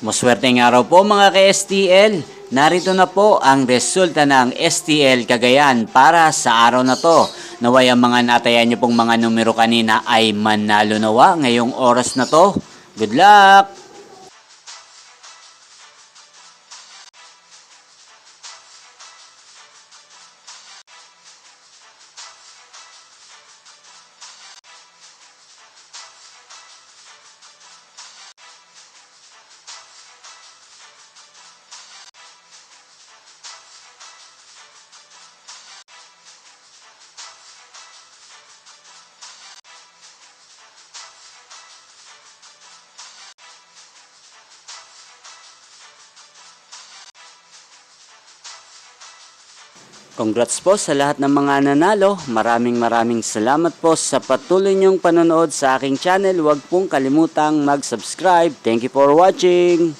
Maswerteng araw po mga ka-STL. Narito na po ang resulta ng STL Cagayan para sa araw na to. Naway ang mga natayan niyo pong mga numero kanina ay manalo nawa ngayong oras na to. Good luck! Congrats po sa lahat ng mga nanalo. Maraming salamat po sa patuloy niyong panonood sa aking channel. Huwag pong kalimutang mag-subscribe. Thank you for watching.